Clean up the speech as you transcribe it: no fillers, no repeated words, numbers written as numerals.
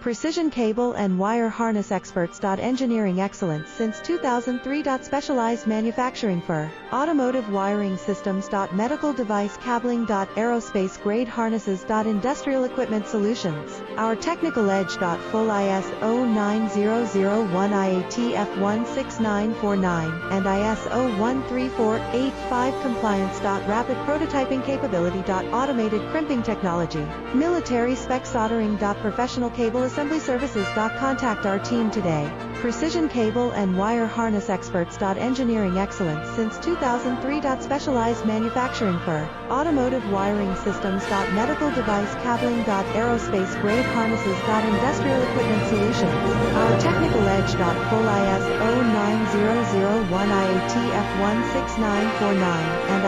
Precision cable and wire harness experts. Engineering excellence since 2003. Specialized manufacturing for automotive wiring systems. Medical device cabling. Aerospace grade harnesses. Industrial equipment solutions. Our technical edge. Full ISO 9001 IATF 16949 and ISO 13485 compliance. Rapid prototyping capability. Automated crimping technology. Military spec soldering. Professional cable assembly services. Contact our team today. Precision cable and wire harness experts. Engineering excellence since 2003. Specialized manufacturing for automotive wiring systems. Medical device cabling. Aerospace grade harnesses. Industrial equipment solutions. Our technical edge. Full ISO 9001 IATF 16949 and